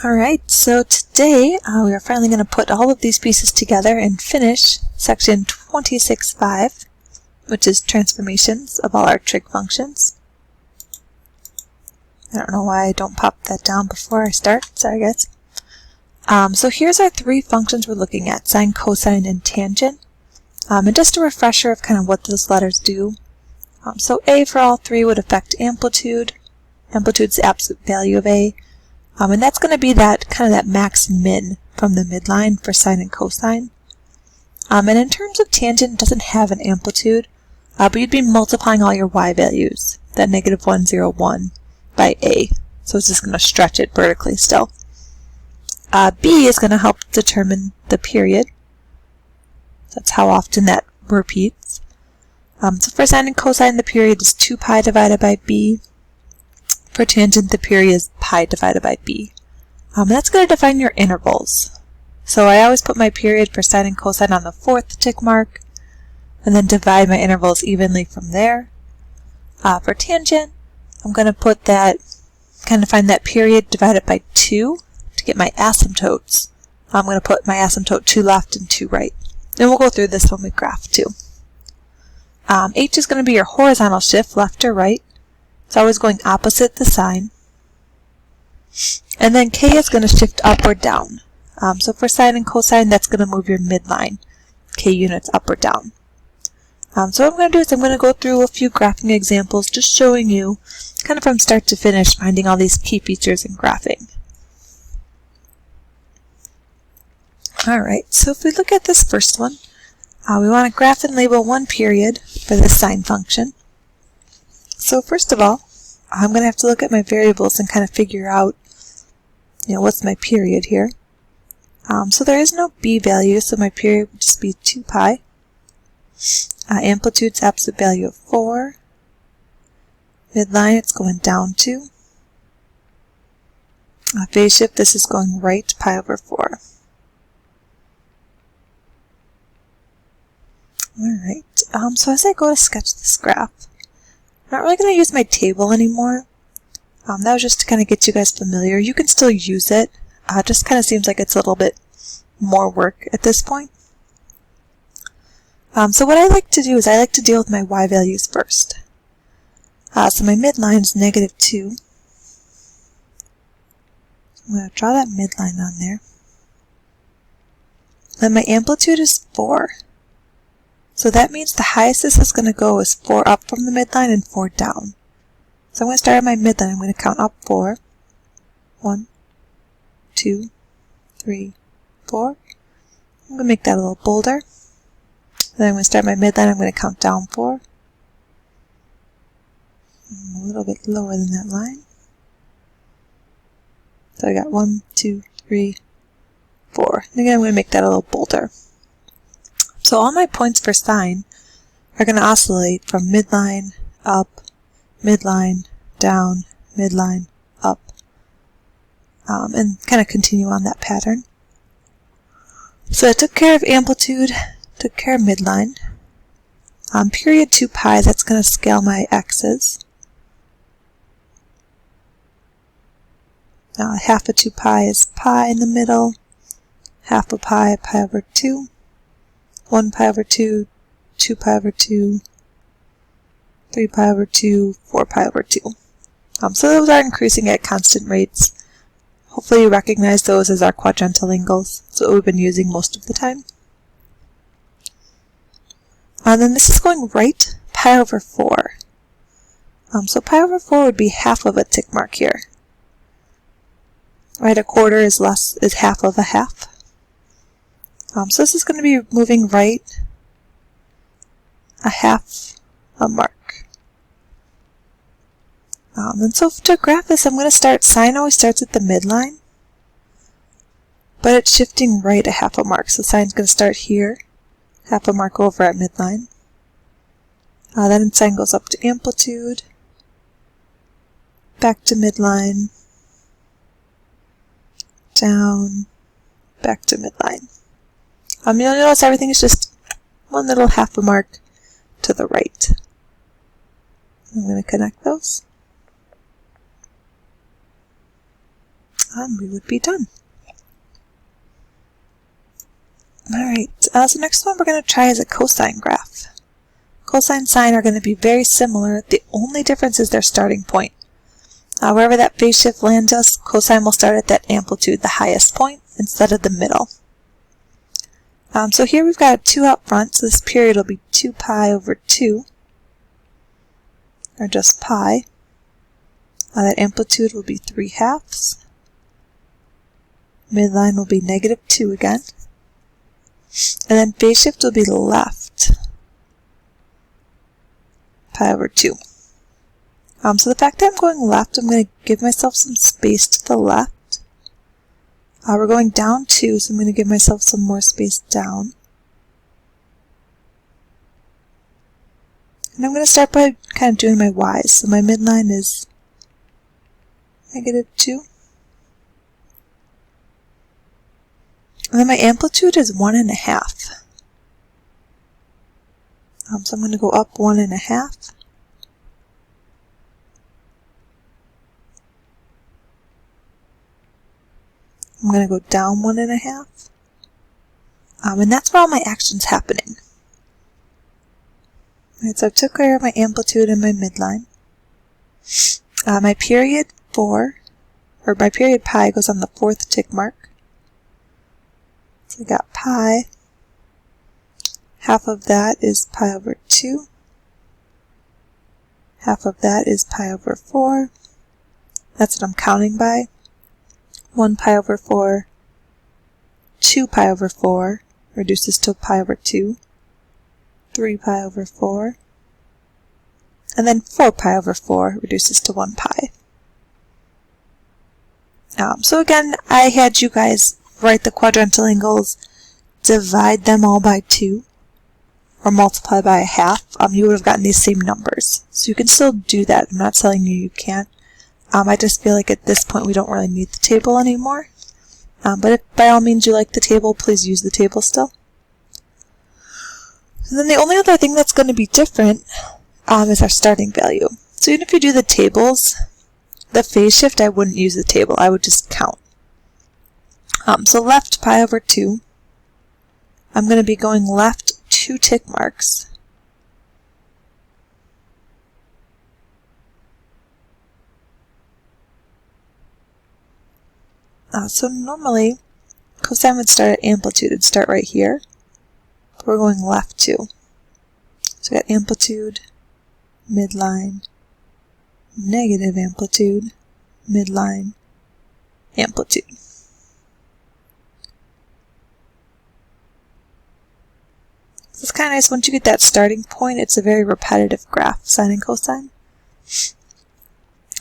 Alright, so today we are finally going to put all of these pieces together and finish section 26.5, which is transformations of all our trig functions. I don't know why I don't pop that down before I start. Sorry guys. So here's our three functions we're looking at, sine, cosine, and tangent. And just a refresher of kind of what those letters do. So A for all three would affect amplitude. Amplitude's the absolute value of A. And that's going to be that kind of that max min from the midline for sine and cosine. And in terms of tangent, it doesn't have an amplitude, but you'd be multiplying all your y values, that negative 1, 0, 1, by A. So it's just going to stretch it vertically still. B is going to help determine the period. That's how often that repeats. So for sine and cosine, the period is 2 pi divided by B. For tangent, the period is pi divided by B. That's going to define your intervals. So I always put my period for sine and cosine on the 4th tick mark, and then divide my intervals evenly from there. For tangent, I'm going to put that, kind of find that period divided by 2 to get my asymptotes. I'm going to put my asymptote 2 left and 2 right. And we'll go through this when we graph too. H is going to be your horizontal shift, left or right. It's always going opposite the sine. And then K is going to shift up or down. So for sine and cosine, that's going to move your midline, K units up or down. So what I'm going to do is I'm going to go through a few graphing examples, just showing you kind of from start to finish, finding all these key features in graphing. Alright, so if we look at this first one, we want to graph and label one period for this sine function. So first of all, I'm going to have to look at my variables and kind of figure out, what's my period here. So there is no B value, so my period would just be 2 pi. Amplitude's absolute value of 4. Midline, it's going down 2. Phase shift, this is going right, pi over 4. Alright, so as I go to sketch this graph, I'm not really going to use my table anymore. That was just to kind of get you guys familiar. You can still use it. Just kind of seems like it's a little bit more work at this point. So what I like to do is I like to deal with my y values first. So my midline is negative 2. I'm going to draw that midline on there. Then my amplitude is 4. So that means the highest this is going to go is 4 up from the midline and 4 down. So I'm going to start at my midline. I'm going to count up 4. 1, 2, 3, 4. I'm going to make that a little bolder. Then I'm going to start my midline. I'm going to count down 4. A little bit lower than that line. So I got 1, 2, 3, 4. And again, I'm going to make that a little bolder. So all my points for sine are going to oscillate from midline, up, midline, down, midline, up, and kind of continue on that pattern. So I took care of amplitude, took care of midline. Period 2 pi, that's going to scale my x's. Half of 2 pi is pi in the middle, half of pi, pi over 2. 1 pi over 2, 2 pi over 2, 3 pi over 2, 4 pi over 2. So those are increasing at constant rates. Hopefully you recognize those as our quadrantal angles. That's what we've been using most of the time. And then this is going right, pi over 4. So pi over 4 would be half of a tick mark here. Right, a quarter is half of a half. So this is going to be moving right a half a mark. And so to graph this, I'm going to start, sine always starts at the midline, but it's shifting right a half a mark. So sine's going to start here, half a mark over at midline. Then sine goes up to amplitude, back to midline, down, back to midline. You'll notice everything is just one little half a mark to the right. I'm going to connect those. and we would be done. Alright, so next one we're going to try is a cosine graph. Cosine and sine are going to be very similar. The only difference is their starting point. Wherever that phase shift lands us, cosine will start at that amplitude, the highest point, instead of the middle. So here we've got a 2 out front, so this period will be 2 pi over 2, or just pi. That amplitude will be 3/2. Midline will be -2 again. And then phase shift will be left, pi over 2. So the fact that I'm going left, I'm going to give myself some space to the left. We're going down 2, so I'm going to give myself some more space down. And I'm going to start by kind of doing my y's. So my midline is -2. And then my amplitude is 1.5. So I'm going to go up 1.5. I'm going to go down 1.5. And that's where all my action's happening. Right, so I took care of my amplitude and my midline. My period 4, or my period pi goes on the 4th tick mark. So we got pi. Half of that is pi over 2. Half of that is pi over 4. That's what I'm counting by. 1 pi over 4, 2 pi over 4 reduces to pi over 2, 3 pi over 4, and then 4 pi over 4 reduces to 1 pi. So again, I had you guys write the quadrantal angles, divide them all by 2, or multiply by 1/2. You would have gotten these same numbers. So you can still do that. I'm not telling you you can't. I just feel like at this point we don't really need the table anymore. But if by all means you like the table, please use the table still. And then the only other thing that's going to be different is our starting value. So even if you do the tables, the phase shift, I wouldn't use the table. I would just count. So left pi over 2, I'm going to be going left 2 tick marks. So normally, cosine would start at amplitude. It'd start right here. But we're going left 2. So we got amplitude, midline, negative amplitude, midline, amplitude. So it's kind of nice once you get that starting point. It's a very repetitive graph, sine and cosine.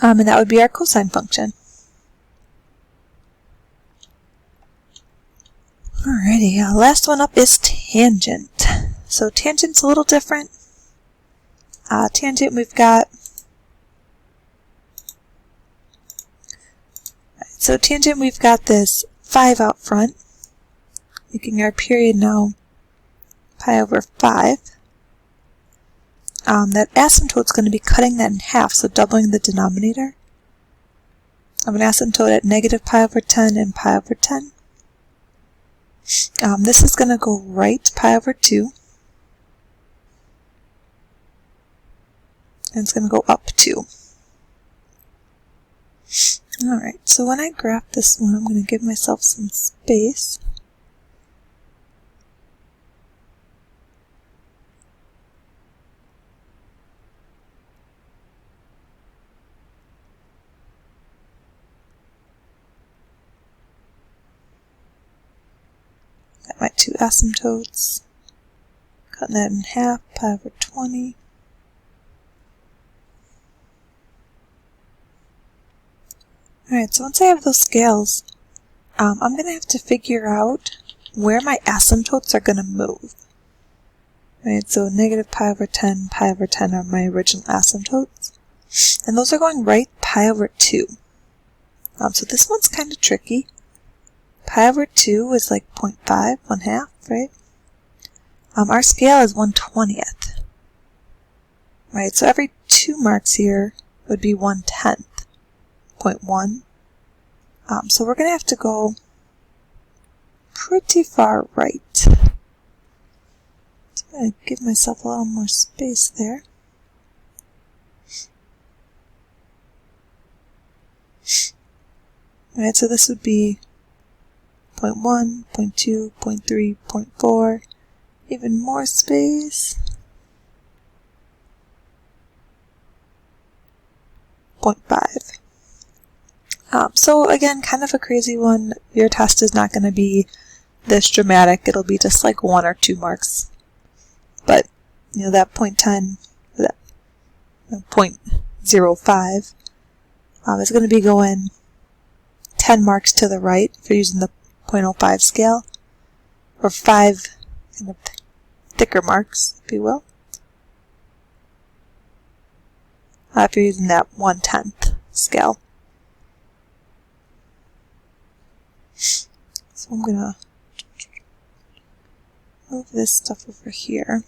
And that would be our cosine function. Alrighty, last one up is tangent. So tangent's a little different. Tangent we've got, this 5 out front, making our period now pi over 5. That asymptote's going to be cutting that in half, so doubling the denominator. I have an asymptote at negative pi over 10 and pi over 10. This is going to go right pi over 2. And it's going to go up 2. Alright, so when I graph this one, I'm going to give myself some space. Got my 2 asymptotes. Cutting that in half, pi over 20. Alright, so once I have those scales, I'm going to have to figure out where my asymptotes are going to move. Right, so negative pi over 10 are my original asymptotes. And those are going right pi over 2. So this one's kind of tricky. Pi over 2 is like 0.5, 1/2, right? Our scale is 1/20th. Right, so every 2 marks here would be 1/10. 0.1, So we're going to have to go pretty far right. So I'm going to give myself a little more space there. Alright, so this would be 0.1, 0.2, 0.3, 0.4, even more space. 0.5. So again, kind of a crazy one. Your test is not going to be this dramatic. It'll be just like 1 or 2 marks. But, you know, that 0.10, that 0.05 is going to be going 10 marks to the right if you're using the 0.05 scale, or 5 kind of thicker marks, if you will, if you're using that 1/10 scale. So I'm going to move this stuff over here.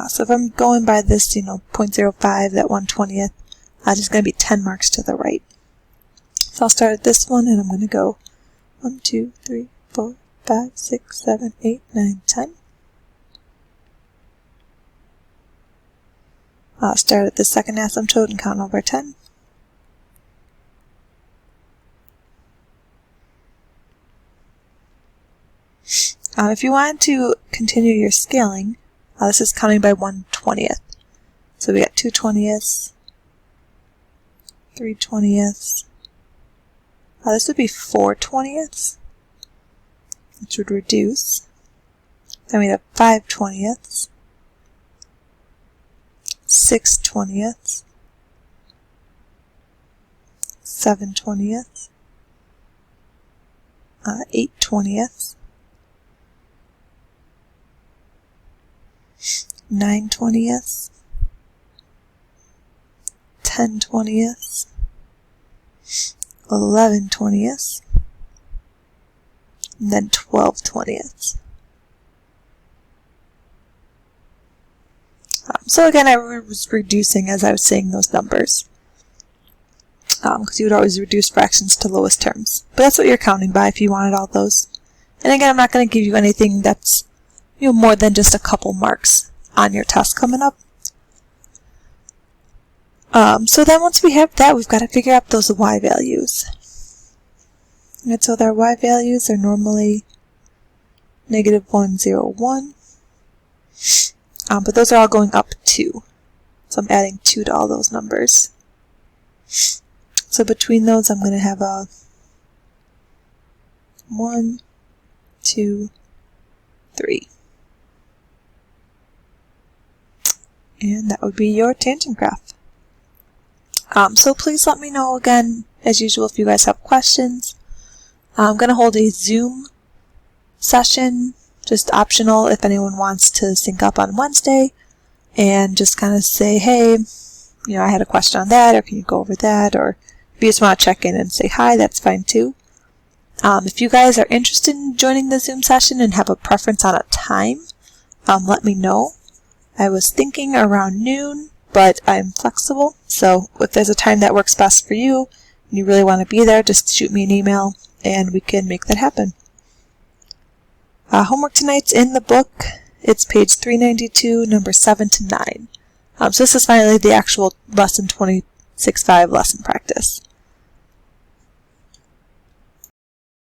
So if I'm going by this, 0.05, that 1/20th, just going to be 10 marks to the right. So I'll start at this one, and I'm going to go 1, 2, 3, 4, 5, 6, 7, 8, 9, 10. I'll start at the second asymptote and count over 10. If you wanted to continue your scaling, this is counting by 1/20th. So we got 2 20ths, 3 20ths. This would be 4 20ths, which would reduce. Then we have 5 20ths, 6 20ths, 7 20ths, 8 20ths, 9 20ths, 10 20ths, 11 20ths, and then 12 20ths. So again, I was reducing as I was saying those numbers, because you would always reduce fractions to lowest terms. But that's what you're counting by if you wanted all those. And again, I'm not going to give you anything that's more than just a couple marks on your test coming up. So then once we have that, we've got to figure out those y values. And so their y values are normally -1, 0, 1. But those are all going up 2. So I'm adding 2 to all those numbers. So between those, I'm going to have a 1, 2, 3. And that would be your tangent graph. So please let me know again, as usual, if you guys have questions. I'm going to hold a Zoom session, just optional if anyone wants to sync up on Wednesday and just kind of say, hey, I had a question on that, or can you go over that, or if you just want to check in and say hi, that's fine too. If you guys are interested in joining the Zoom session and have a preference on a time, let me know. I was thinking around noon, but I'm flexible, so if there's a time that works best for you and you really want to be there, just shoot me an email and we can make that happen. Homework tonight's in the book. It's page 392, numbers 7 to 9. So this is finally the actual lesson 26.5 lesson practice.